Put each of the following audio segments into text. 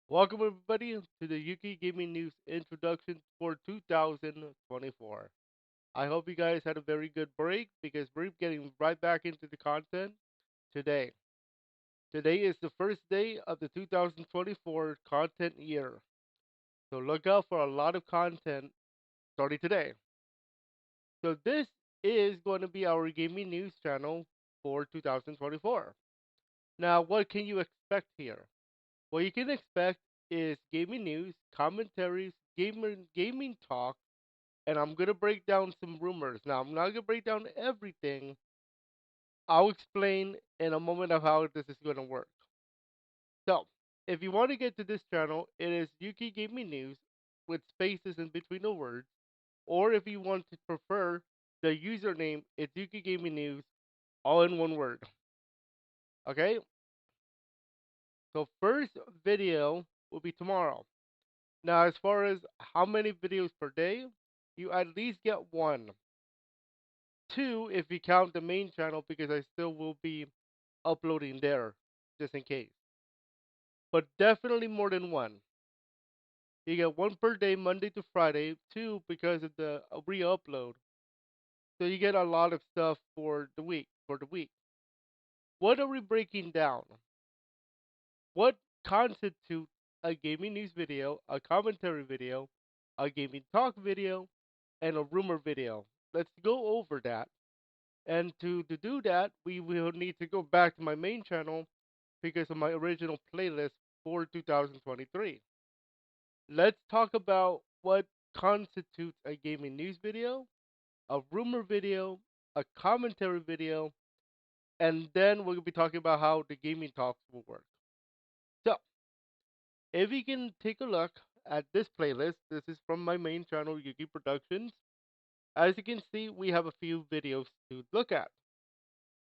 Welcome everybody to the Yuki Gaming News introduction for 2024. I hope you guys had a very good break because we're getting right back into the content today. Today is the first day of the 2024 content year. So look out for a lot of content starting today. So this is going to be our gaming news channel for 2024. Now, what can you expect here? What you can expect is gaming news, commentaries, gaming talk, and I'm gonna break down some rumors. Now I'm not gonna break down everything. I'll explain in a moment of how this is gonna work. So, if you want to get to this channel, it is Yuki Gaming News with spaces in between the words, or if you want to prefer the username, it's Yuki Gaming News, all in one word. Okay. So first video will be tomorrow. Now, as far as how many videos per day, you at least get one. Two, if you count the main channel, because I still will be uploading there, just in case. But definitely more than one. You get one per day, Monday to Friday. Two, because of the re-upload. So you get a lot of stuff for the week. What are we breaking down? What constitutes a gaming news video, a commentary video, a gaming talk video, and a rumor video? Let's go over that. And to do that, we will need to go back to my main channel because of my original playlist for 2023. Let's talk about what constitutes a gaming news video, a rumor video, a commentary video, and then we'll be talking about how the gaming talks will work. So, if you can take a look at this playlist, this is from my main channel, Yuki Productions. As you can see, we have a few videos to look at.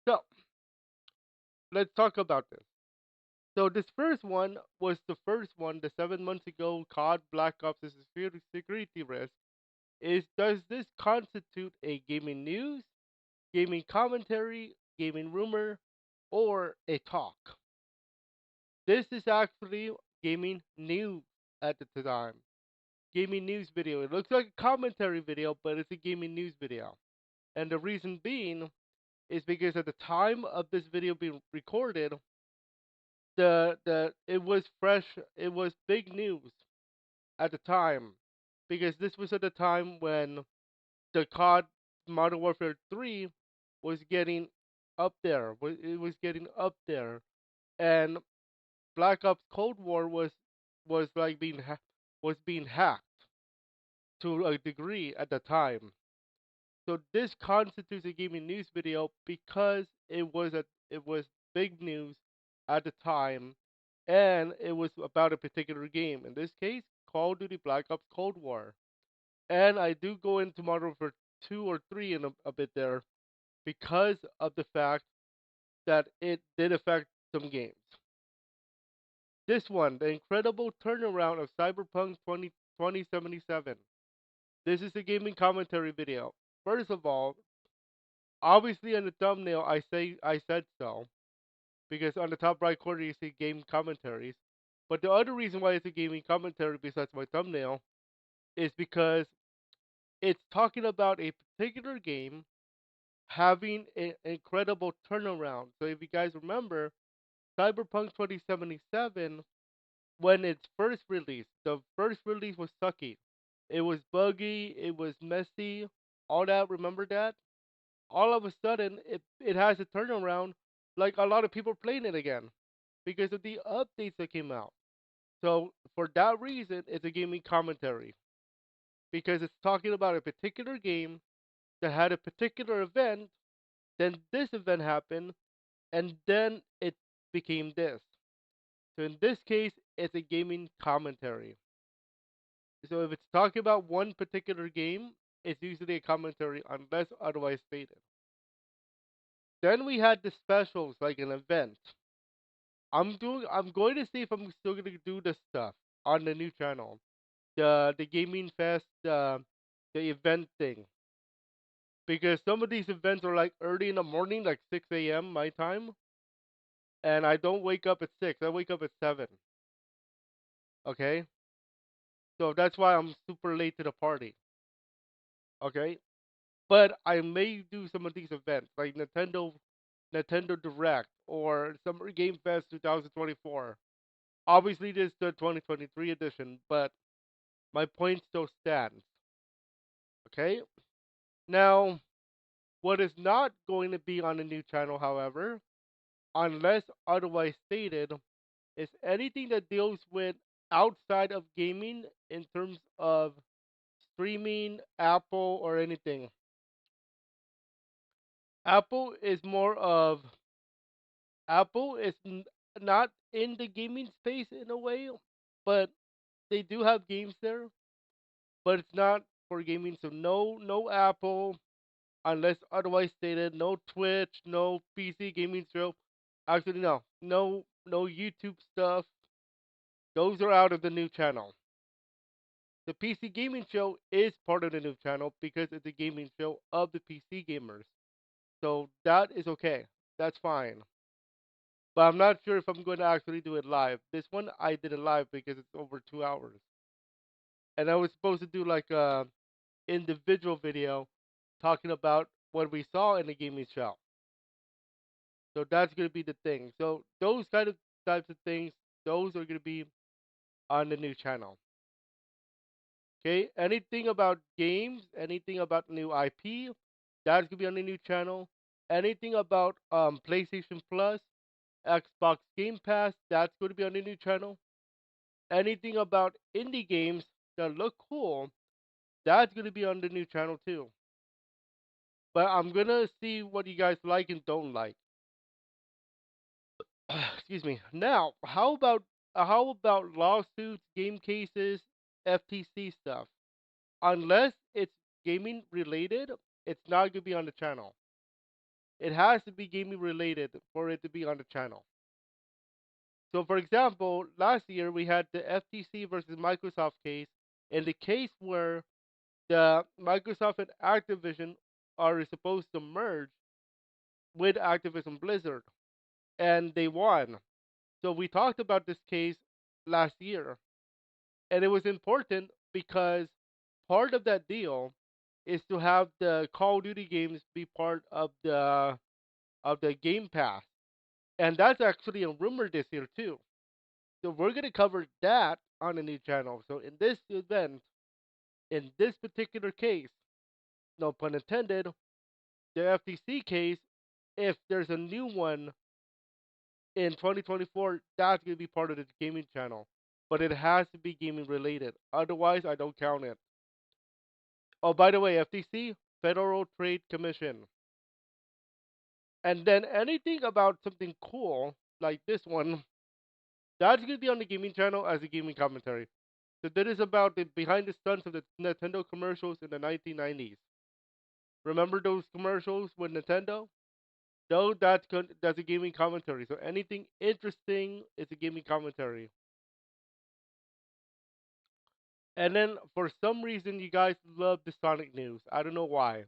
So, let's talk about this. So this first one was the first one, the 7 months ago COD Black Ops as a security risk. Is does this constitute a gaming news, gaming commentary, gaming rumor, or a talk? This is actually gaming news at the time. Gaming news video. It looks like a commentary video, but it's a gaming news video. And the reason being is because at the time of this video being recorded, the it was fresh, it was big news at the time because this was at the time when the COD Modern Warfare 3 was getting up there. It was getting up there, and Black Ops Cold War was like was being hacked to a degree at the time. So this constitutes a gaming news video because it was big news at the time, and it was about a particular game. In this case, Call of Duty Black Ops Cold War. And I do go into Modern Warfare 2 or 3 in a bit there because of the fact that it did affect some games. This one, the incredible turnaround of Cyberpunk 2077. This is a gaming commentary video. First of all, obviously in the thumbnail I said so because on the top right corner you see game commentaries. But the other reason why it's a gaming commentary besides my thumbnail is because it's talking about a particular game having an incredible turnaround. So if you guys remember, Cyberpunk 2077, when it's first released, the first release was sucky. It was buggy, it was messy, all that. Remember that? All of a sudden, it has a turnaround, like a lot of people playing it again because of the updates that came out. So for that reason, it's a gaming commentary because it's talking about a particular game that had a particular event. Then this event happened, and then it became this. So in this case, it's a gaming commentary. So if it's talking about one particular game, it's usually a commentary unless otherwise stated. Then we had the specials like an event. I'm going to see if I'm still gonna do this stuff on the new channel. The gaming fest, the event thing. Because some of these events are like early in the morning, like 6 a.m. my time, and I don't wake up at 6. I wake up at 7. Okay, so that's why I'm super late to the party. Okay, but I may do some of these events like Nintendo Direct or Summer Game Fest 2024. Obviously, this is the 2023 edition, but my point still stands. Okay, now what is not going to be on the new channel, however, unless otherwise stated, is anything that deals with outside of gaming in terms of streaming, Apple, or anything. Apple is more of Apple is not in the gaming space in a way, but they do have games there, but it's not for gaming. So no Apple unless otherwise stated. No Twitch, no PC gaming show. Actually, no YouTube stuff. Those are out of the new channel. The PC gaming show is part of the new channel because it's a gaming show of the PC gamers. So that is okay. That's fine. But I'm not sure if I'm going to actually do it live. This one I did it live because it's over 2 hours, and I was supposed to do like a individual video talking about what we saw in the gaming show. So that's going to be the thing. So those kind of types of things, those are going to be on the new channel. Okay, anything about games, anything about new IP, that's going to be on the new channel. Anything about PlayStation Plus, Xbox Game Pass, that's going to be on the new channel. Anything about indie games that look cool, that's going to be on the new channel too. But I'm going to see what you guys like and don't like. Excuse me. Now, how about lawsuits, game cases, FTC stuff? Unless it's gaming related, it's not going to be on the channel. It has to be gaming related for it to be on the channel. So, for example, last year we had the FTC versus Microsoft case, in the case where the Microsoft and Activision are supposed to merge with Activision Blizzard, and they won. So we talked about this case last year, and it was important because part of that deal is to have the Call of Duty games be part of the Game Pass, and that's actually a rumor this year too. So we're gonna cover that on a new channel. So in this event, in this particular case, no pun intended, the FTC case, if there's a new one in 2024, that's gonna be part of the gaming channel, but it has to be gaming related. Otherwise, I don't count it. Oh, by the way, FTC, Federal Trade Commission. And then anything about something cool like this one, that's gonna be on the gaming channel as a gaming commentary. So that is about the behind the stunts of the Nintendo commercials in the 1990s. Remember those commercials with Nintendo? No, that's a gaming commentary. So anything interesting is a gaming commentary. And then for some reason, you guys love the Sonic news. I don't know why,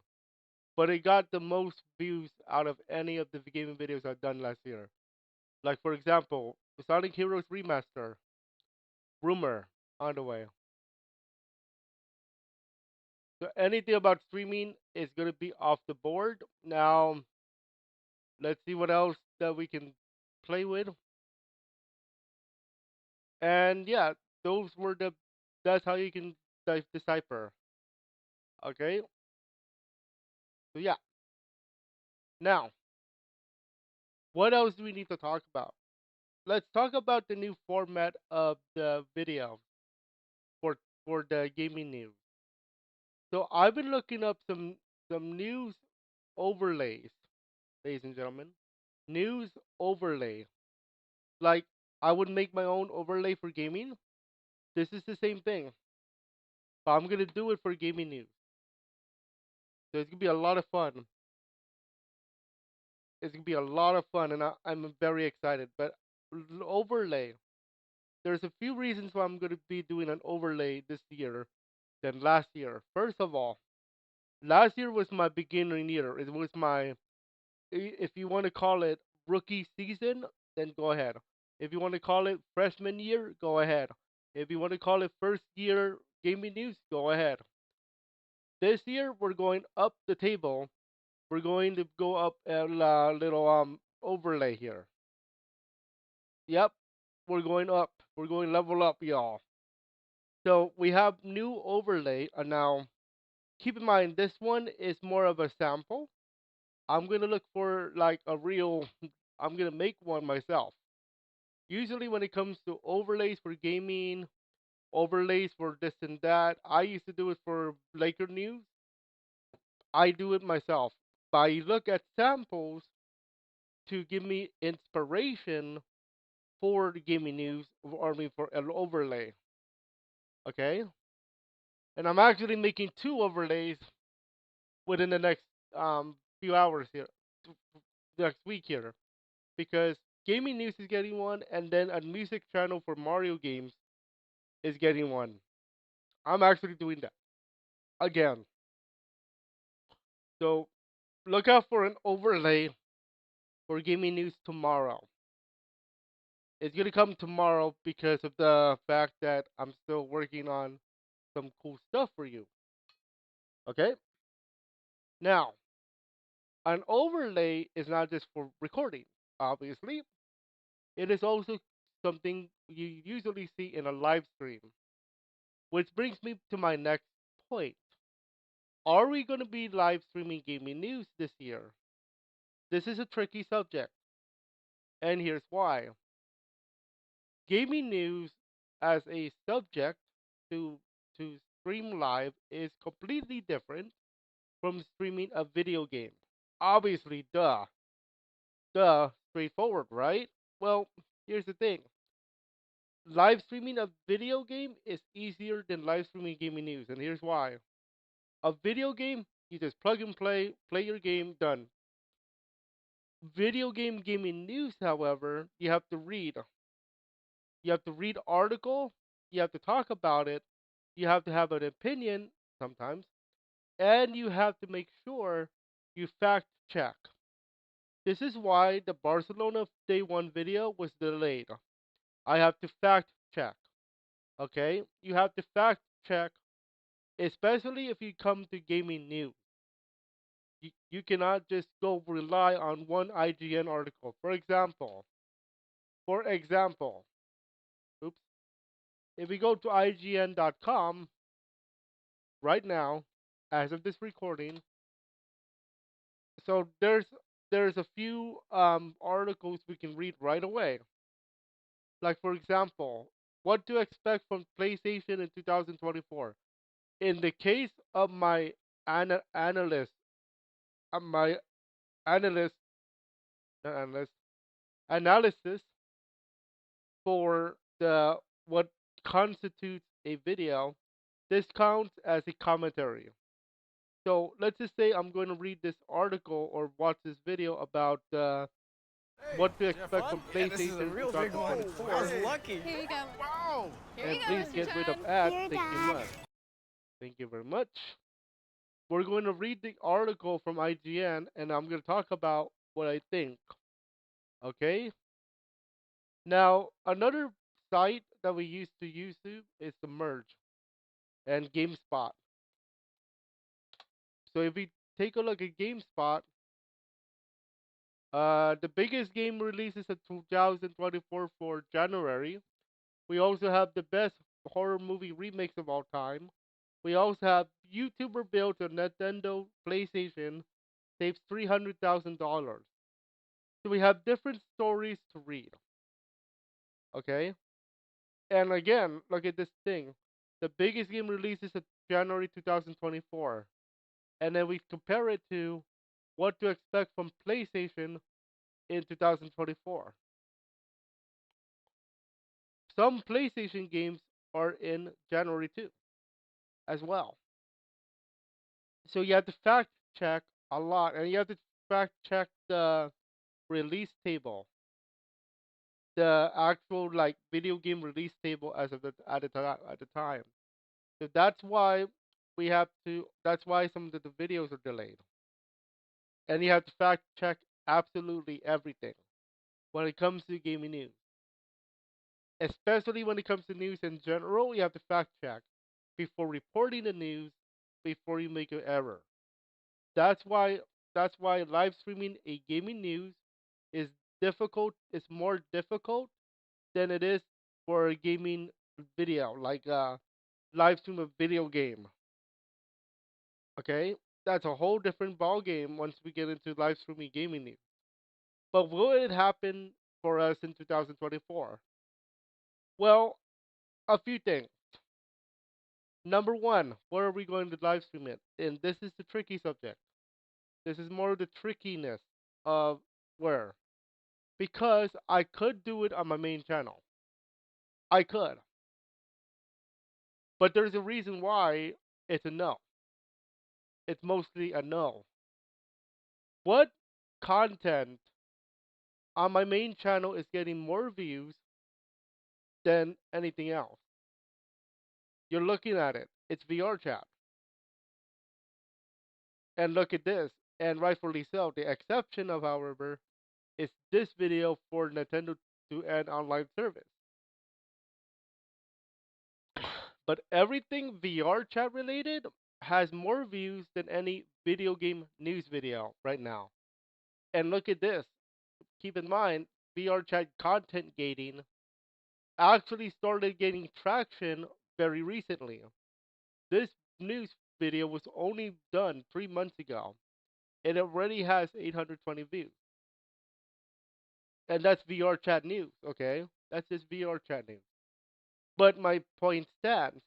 but it got the most views out of any of the gaming videos I've done last year. Like for example, the Sonic Heroes remaster, rumor on the way. So anything about streaming is gonna be off the board. Now let's see what else that we can play with. And yeah, those were the that's how you can decipher. Okay, so yeah. Now, what else do we need to talk about? Let's talk about the new format of the video for for the gaming news. So I've been looking up some news overlays, ladies and gentlemen. News overlay. Like I would make my own overlay for gaming. This is the same thing, but I'm gonna do it for gaming news. So it's gonna be a lot of fun. It's gonna be a lot of fun, and I'm very excited. But overlay. There's a few reasons why I'm gonna be doing an overlay this year than last year. First of all, last year was my beginning year. It was my, if you want to call it rookie season, then go ahead. If you want to call it freshman year, go ahead. If you want to call it first year gaming news, go ahead. This year we're going up the table. We're going to go up a little overlay here. Yep, we're going up. We're going level up, y'all. So we have new overlay, and now keep in mind this one is more of a sample. I'm gonna look for like a real. I'm gonna make one myself. Usually when it comes to overlays for gaming, overlays for this and that, I used to do it for Laker news. I do it myself. I look at samples to give me inspiration for the gaming news, or I mean for an overlay. Okay, and I'm actually making two overlays within the next few hours here, next week here, because gaming news is getting one, and then a music channel for Mario games is getting one. I'm actually doing that again. So look out for an overlay for gaming news tomorrow. It's gonna come tomorrow because of the fact that I'm still working on some cool stuff for you. Okay? Now, an overlay is not just for recording, obviously. It is also something you usually see in a live stream. Which brings me to my next point. Are we going to be live streaming gaming news this year? This is a tricky subject, and here's why. Gaming news as a subject to stream live is completely different from streaming a video game. Obviously, straightforward, right? Well, here's the thing. Live streaming a video game is easier than live streaming gaming news, and here's why. A video game, you just plug and play your game, done. Video game gaming news, however, you have to read. You have to read article, you have to talk about it, you have to have an opinion sometimes, and you have to make sure you fact check. This is why the Barcelona Day 1 video was delayed. I have to fact check. Okay? You have to fact check, especially if you come to gaming news. You cannot just go rely on one IGN article. For example, oops, if we go to IGN.com right now, as of this recording, so there's a few articles we can read right away. Like for example, what to expect from PlayStation in 2024. In the case of my analyst, my analyst, not analyst analysis for the what constitutes a video, this counts as a commentary. So let's just say I'm going to read this article or watch this video about Hey, what to did you have expect fun? from Yeah, this is a PlayStation real big one. I 2024. was lucky. Here you go. Wow. Here And you go, please Mr. get rid of Todd. ads. Here, Thank you Dad. much. Thank you very much. We're going to read the article from IGN and I'm going to talk about what I think. Okay? Now, another site that we used to use is the Merge and GameSpot. So if we take a look at GameSpot, the biggest game releases in 2024 for January. We also have the best horror movie remakes of all time. We also have YouTuber builds on Nintendo PlayStation saves $300,000. So we have different stories to read. Okay, and again, look at this thing. The biggest game releases in January 2024, and then we compare it to what to expect from PlayStation in 2024. Some PlayStation games are in January too, as well. So you have to fact check a lot, and you have to fact check the release table, the actual like video game release table as of the at the time. So that's why we have to. That's why some of the videos are delayed, and you have to fact check absolutely everything when it comes to gaming news. Especially when it comes to news in general, you have to fact check before reporting the news before you make an error. That's why live streaming a gaming news is difficult. It's more difficult than it is for a gaming video, like live stream a video game. Okay, that's a whole different ball game once we get into live streaming gaming news. But will it happen for us in 2024? Well, a few things. Number one, where are we going to live stream it? And this is the tricky subject. This is more of the trickiness of where. Because I could do it on my main channel. I could. But there's a reason why it's a no. It's mostly a no. What content on my main channel is getting more views than anything else? You're looking at it. It's VR chat. And look at this. And rightfully so. The exception of, however, is this video for Nintendo to end online service. But everything VR chat related has more views than any video game news video right now. And look at this. Keep in mind, VR chat content gating actually started gaining traction very recently. This news video was only done 3 months ago. It already has 820 views. And that's VR chat news, okay? That's just VR chat news. But my point stands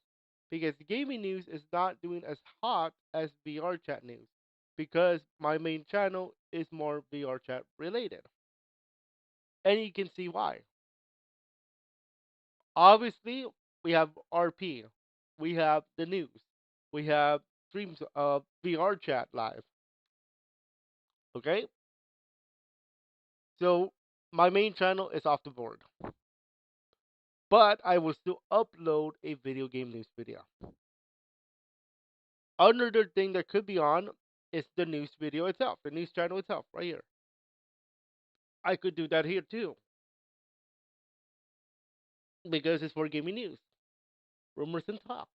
because gaming news is not doing as hot as VR chat news because my main channel is more VR chat related. And you can see why. Obviously, we have RP, we have the news, we have streams of VR chat live. Okay? So my main channel is off the board. But I will still upload a video game news video. Another thing that could be on is the news video itself, the news channel itself, right here. I could do that here too, because it's for gaming news, rumors and talk.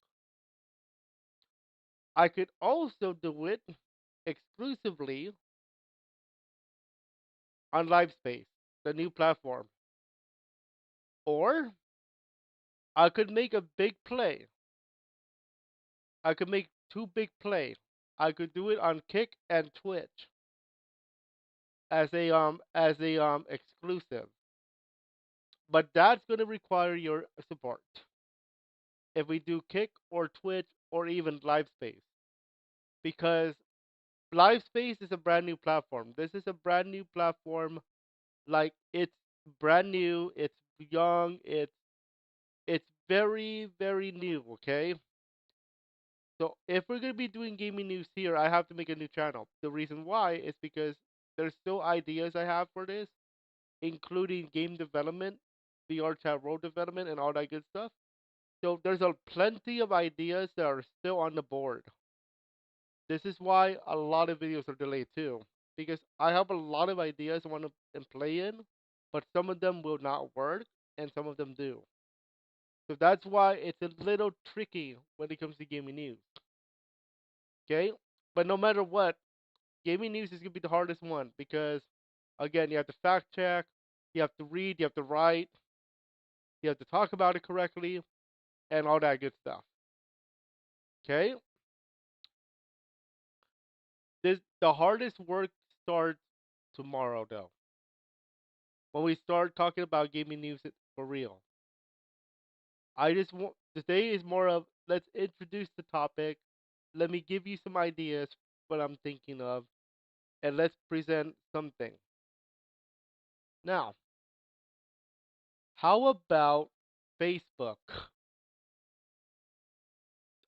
I could also do it exclusively on LiveSpace, the new platform. Or I could make a big play. I could make two big plays. I could do it on Kick and Twitch as a exclusive. But that's gonna require your support. If we do Kick or Twitch or even LiveSpace. Because LiveSpace is a brand new platform. This is a brand new platform. Like it's brand new, it's young, it's very, very new, okay? So if we're gonna be doing gaming news here, I have to make a new channel. The reason why is because there's still ideas I have for this, including game development, VR chat role development, and all that good stuff. So there's a plenty of ideas that are still on the board. This is why a lot of videos are delayed too, because I have a lot of ideas I want to play in, but some of them will not work, and some of them do. So that's why it's a little tricky when it comes to gaming news. Okay, but no matter what, gaming news is gonna be the hardest one because, again, you have to fact check, you have to read, you have to write, you have to talk about it correctly, and all that good stuff. Okay, this the hardest work starts tomorrow though. When we start talking about gaming news for real, I just want today is more of let's introduce the topic. Let me give you some ideas what I'm thinking of, and let's present something. Now, how about Facebook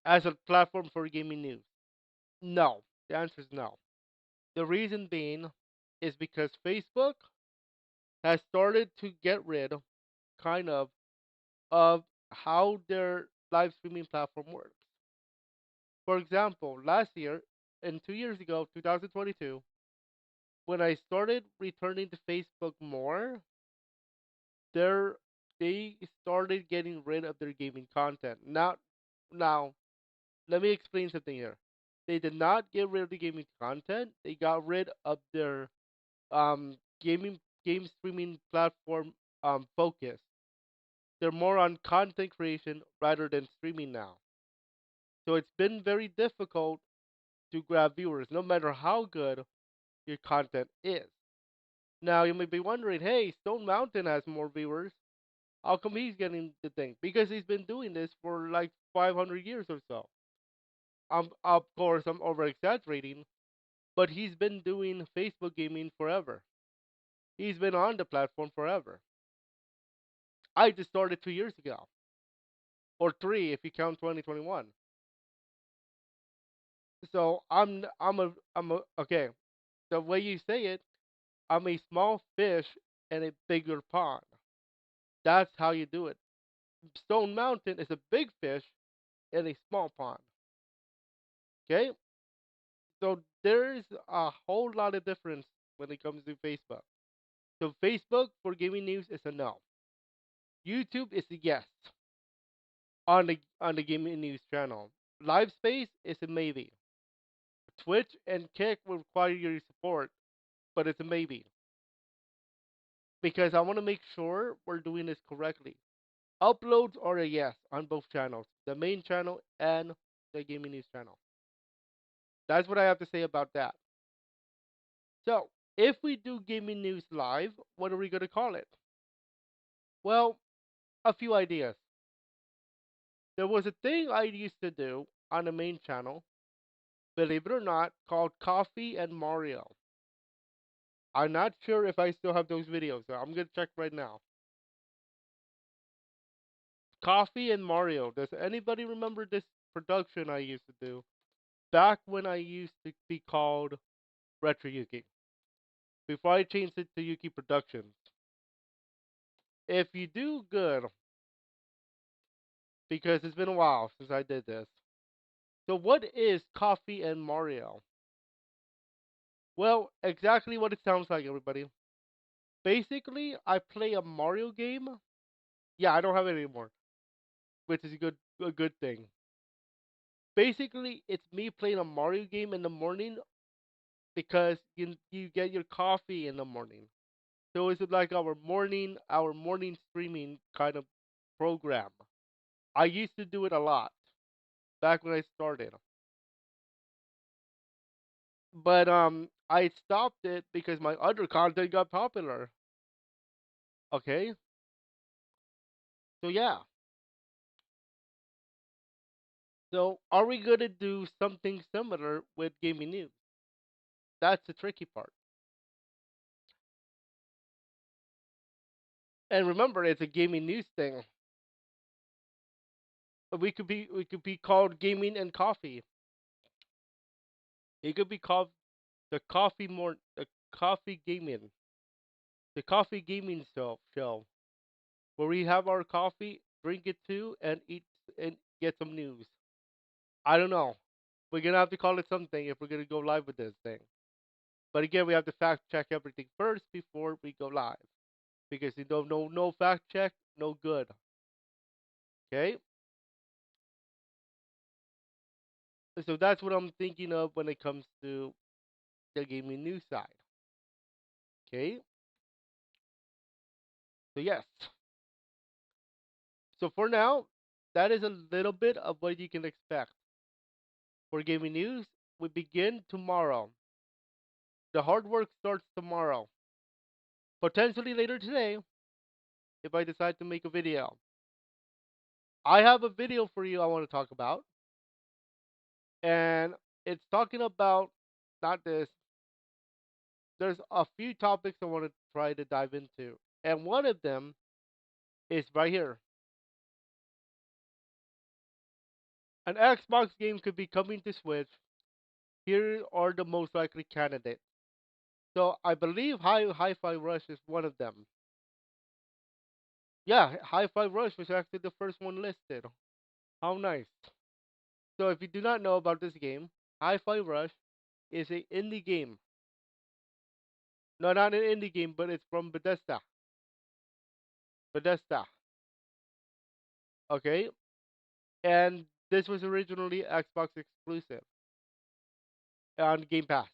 as a platform for gaming news? No. The answer is no. The reason being is because Facebook has started to get rid, kind of how their live streaming platform works. For example, last year and 2 years ago, 2022, when I started returning to Facebook more, their they started getting rid of their gaming content. Now, let me explain something here. They did not get rid of the gaming content. They got rid of their gaming game streaming platform focus. They're more on content creation rather than streaming now. So it's been very difficult to grab viewers, no matter how good your content is. Now you may be wondering, hey, Stone Mountain has more viewers. How come he's getting the thing? Because he's been doing this for like 500 years or so. Of course, I'm over exaggerating, but he's been doing Facebook gaming forever. He's been on the platform forever. I just started 2 years ago, or three if you count 2021. So I'm a okay. The way you say it, I'm a small fish in a bigger pond. That's how you do it. Stone Mountain is a big fish in a small pond. Okay, so there's a whole lot of difference when it comes to Facebook. So Facebook for gaming news is a no. YouTube is a yes on the gaming news channel. LiveSpace is a maybe. Twitch and Kick will require your support, but it's a maybe because I want to make sure we're doing this correctly. Uploads are a yes on both channels, the main channel and the gaming news channel. That's what I have to say about that. So, if we do gaming news live, what are we going to call it? Well, a few ideas. There was a thing I used to do on the main channel, believe it or not, called Coffee and Mario. I'm not sure if I still have those videos, so I'm going to check right now. Coffee and Mario. Does anybody remember this production I used to do back when I used to be called Retro Yuki? Before I changed it to Yuki Productions. If you do good, because it's been a while since I did this. So, what is Coffee and Mario? Well, exactly what it sounds like, everybody. Basically, I play a Mario game. Yeah, I don't have it anymore, which is a good thing. Basically, it's me playing a Mario game in the morning because you get your coffee in the morning. So it's like our morning streaming kind of program. I used to do it a lot back when I started, but I stopped it because my other content got popular. Okay, so yeah, so are we gonna do something similar with gaming news? That's the tricky part. And remember, it's a gaming news thing. We could be called gaming and coffee. It could be called the coffee gaming, the coffee gaming show where we have our coffee, drink it too, and eat and get some news. I don't know. We're gonna have to call it something if we're gonna go live with this thing. But again, we have to fact check everything first before we go live because you don't know no fact check, no good. Okay, so that's what I'm thinking of when it comes to the gaming news side. Okay, so yes. So for now, that is a little bit of what you can expect for gaming news. We begin tomorrow. The hard work starts tomorrow. Potentially later today if I decide to make a video. I have a video for you I want to talk about, and it's talking about not this. There's a few topics I want to try to dive into, and one of them is right here. An Xbox game could be coming to Switch. Here are the most likely candidates. So I believe Hi-Fi Rush is one of them. Yeah, Hi-Fi Rush was actually the first one listed. How nice. So if you do not know about this game, Hi-Fi Rush is a indie game. No, not an indie game, but it's from Bethesda. Bethesda. Okay, and this was originally Xbox exclusive on Game Pass,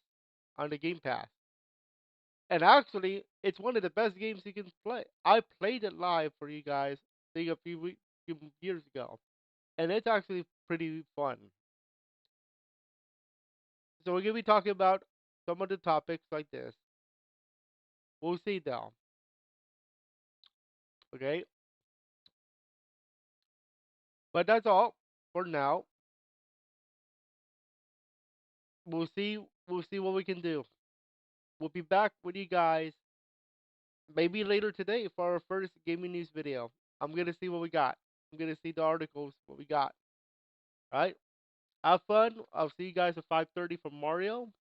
on the Game Pass. And actually, it's one of the best games you can play. I played it live for you guys, I think a few years ago, and it's actually pretty fun. So we're gonna be talking about some of the topics like this. We'll see though. Okay, but that's all for now. We'll see. We'll see what we can do. We'll be back with you guys maybe later today for our first gaming news video. I'm gonna see what we got. I'm gonna see the articles what we got. All right. Have fun. I'll see you guys at 5:30 for Mario,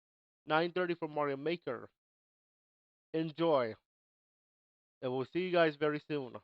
9:30 for Mario Maker. Enjoy, and we'll see you guys very soon.